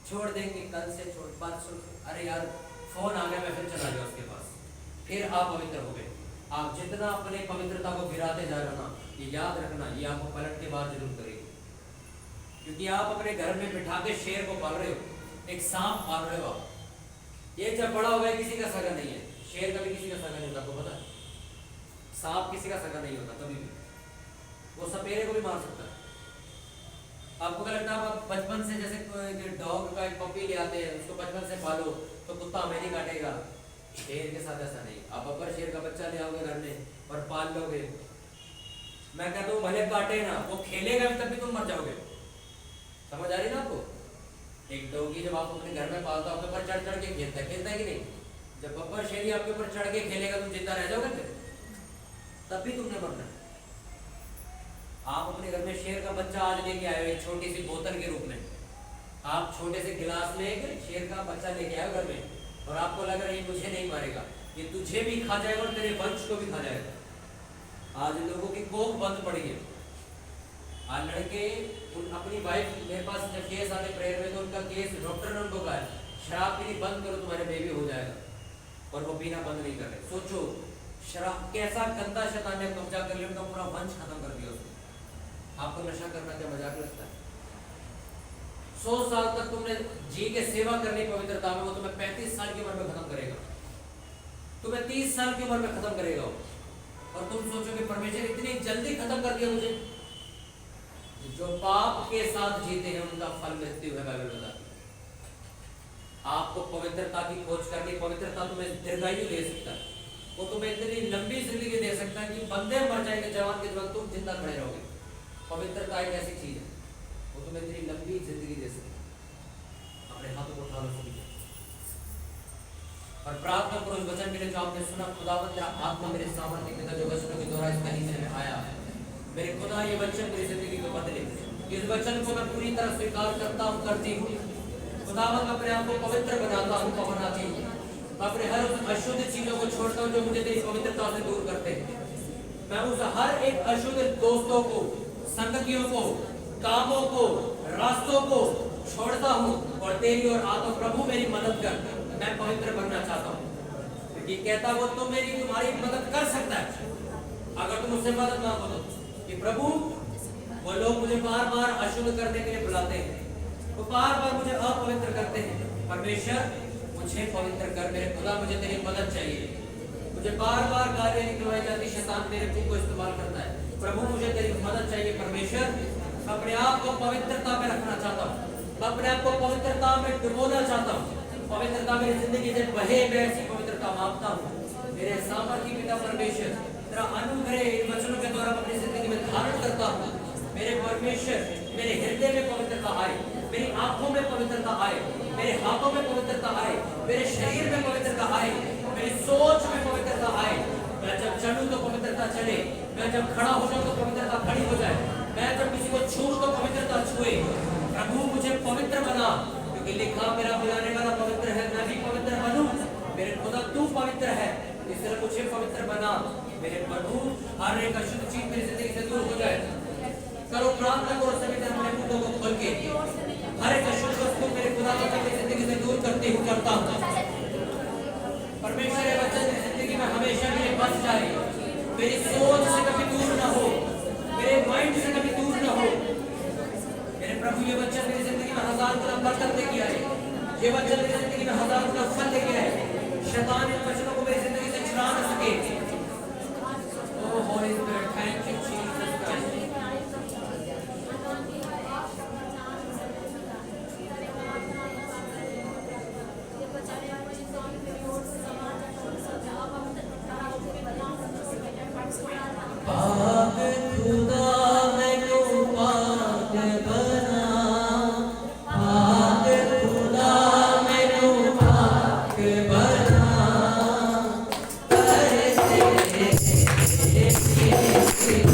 छोड़ देंगे कल से, छोड़ परसों से, अरे यार फोन आ गया मैं फिर चला गया उसके पास, फिर आप पवित्र हो गए। आप जितना अपने पवित्रता को गिराते जा रहे हो ना, ये याद रखना, ये आपको पलट के बाद जरूर करेगी। क्योंकि आप अपने घर में बिठा के शेर को पाल रहे हो, एक सांप पाल रहे हो आप। ये जब बड़ा हुआ है किसी का सगा नहीं है, शेर कभी किसी का सगा नहीं होता, आपको पता है? सांप किसी का सगा नहीं होता कभी भी, वो सपेरे को भी मार सकता है। आपको क्या लगता है, आप बचपन से जैसे डॉग का एक पपी ले आते हैं, उसको बचपन से पालो तो कुत्ता हमें नहीं काटेगा, शेर के साथ ऐसा नहीं। आप अगर शेर का बच्चा ले आओगे घर में और पाल लोगे, मैं कहता हूँ भले काटे ना, वो खेलेगा तब भी तुम मर जाओगे। समझ आ रही ना आपको? एक डॉगी जब आप अपने घर में पालते हो, आपके ऊपर चढ़ चढ़ के खेलता है कि नहीं? जब बब्बर शेर आपके ऊपर चढ़ के खेलेगा, तुम जिंदा रह जाओगे फिर, तब भी तुमने मरना। आप अपने घर में शेर का बच्चा आज लेके आए हो एक छोटी सी बोतल के रूप में, आप छोटे से गिलास में एक शेर का बच्चा लेके आए हो घर में, और आपको लग रहा है ये मुझे नहीं मारेगा, ये तुझे भी खा जाएगा और तेरे वंश को भी खा जाएगा। आज लोगों की कोख बंद पड़ी है। आज लड़के अपनी वाइफ, मेरे पास जब केस आते प्रेयर में, तो उनका केस डॉक्टर ने उनको कहा है शराब पीनी बंद करो तुम्हारे बेबी हो जाएगा, और वो पीना बंद नहीं कर रहे। सोचो शराब कैसा गंदा शैतान ने कब्जा कर लिया, उनका पूरा वंश खत्म कर दिया उसने। आपको नशा करना क्या मजाक लगता है? 100 साल तक तुमने जी के सेवा करनी पवित्रता में, वो तुम्हें 35 साल की उम्र में खत्म करेगा, तुम्हें 30 साल की उम्र में खत्म करेगा, और तुम सोचोगे परमेश्वर इतनी जल्दी खत्म कर दिया मुझे। जो पाप के साथ जीते हैं उनका फल मृत्यु है, बाइबल बताती है। आपको पवित्रता की खोज करनी, पवित्रता तुम्हें दीर्घायु दे सकता है, वो तुम्हें इतनी लंबी जिंदगी दे सकता है कि बंदे मर जाएंगे जवान के जवान, तुम जिंदा खड़े रहोगे। पवित्रता एक ऐसी चीज है, वो तुम्हें इतनी लंबी जिंदगी दे सकती है। अपने हाथों को उठा लो सभी और प्रार्थना करो इस वचन के लिए जो आपने सुना। खुदावंद तेरा आत्मा मेरे सामर्थ्य के अंदर जो वचनों के द्वारा इस कलीसिया में आया है, मेरे खुदा ये वचन मेरी जिंदगी को बदले। इस वचन को मैं पूरी तरह स्वीकार करता हूँ, करती हूँ। खुदावंद अपने आप को पवित्र बनाता हूँ, बनाती हूँ। अपने हर उस अशुद्ध चीजों को छोड़ता हूँ जो मुझे तेरी पवित्रता से दूर करते हैं। मैं उस हर एक अशुद्ध दोस्तों को, संगतियों को, कामों को, रास्तों को छोड़ता हूँ और तेरी ओर आता हूँ। प्रभु मेरी मदद कर, मैं पवित्र बनना चाहता हूँ। क्योंकि कहता वो तो तुम्हारी मदद कर सकता है अगर तुम उससे मदद ना करो। कि प्रभु वो लोग मुझे बार बार अशुद्ध करने के लिए बुलाते हैं, वो बार बार मुझे अपवित्र करते हैं। परमेश्वर मुझे पवित्र कर, मेरे खुदा मुझे तेरी मदद चाहिए। मुझे बार बार गालियां निकलवाई जाती, शैतान मेरे मुंह को इस्तेमाल करता है। प्रभु मुझे तेरी मदद चाहिए। परमेश्वर अपने आप को पवित्रता में रखना चाहता हूँ, मैं अपने आप को पवित्रता में डुबोना चाहता हूँ। पवित्रता मेरी जिंदगी से बहे, मैं ऐसी पवित्रता मांगता हूँ। मेरे सामर्थ्य पिता परमेश्वर तेरा अनुग्रह इन वचनों के द्वारा अपनी जिंदगी में धारण करता हूँ। मेरे परमेश्वर मेरे हृदय में पवित्रता आए, मेरी आंखों में पवित्रता आए, मेरे हाथों में पवित्रता आए, मेरे शरीर में पवित्रता आए, मेरी सोच में पवित्रता आए। मैं जब चलूं तो पवित्रता चले, मैं जब खड़ा हो जाऊं तो पवित्रता खड़ी हो जाए, मैं जब किसी को छूं तो पवित्रता छुए। प्रभु मुझे पवित्र बना, क्योंकि लिखा मेरा बुलाने वाला पवित्र है, मैं भी पवित्र बनूं। मेरे खुदा तू पवित्र है, इसलिए मुझे पवित्र बना। मेरे प्रभु हर एक अशुद्ध चीज मेरी जिंदगी से दूर हो जाए। करो प्रार्थना करो सभी तरह अपने मुंहों को खोल के। हर एक अशुद्ध वस्तु मेरे खुदा को मेरी जिंदगी से दूर करती हूँ, करता हूँ। परमेश्वर ये वचन मेरी जिंदगी में हमेशा के लिए बच जाए, मेरी सोच से कभी दूर ना हो, मेरे माइंड से कभी दूर ना हो। मेरे प्रभु ये वचन मेरी जिंदगी में 1000 गुना बरकत लेके आए, ये वचन मेरी जिंदगी में 1000 गुना फल लेके आए। शैतान इन वचनों को मेरी जिंदगी से छुड़ा न सके। Oh Holy Spirit, thank you Jesus Christ. Thank you.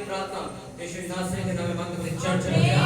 प्रार्थना यीशु नासरी के नाम में मांगते हैं। चर्च में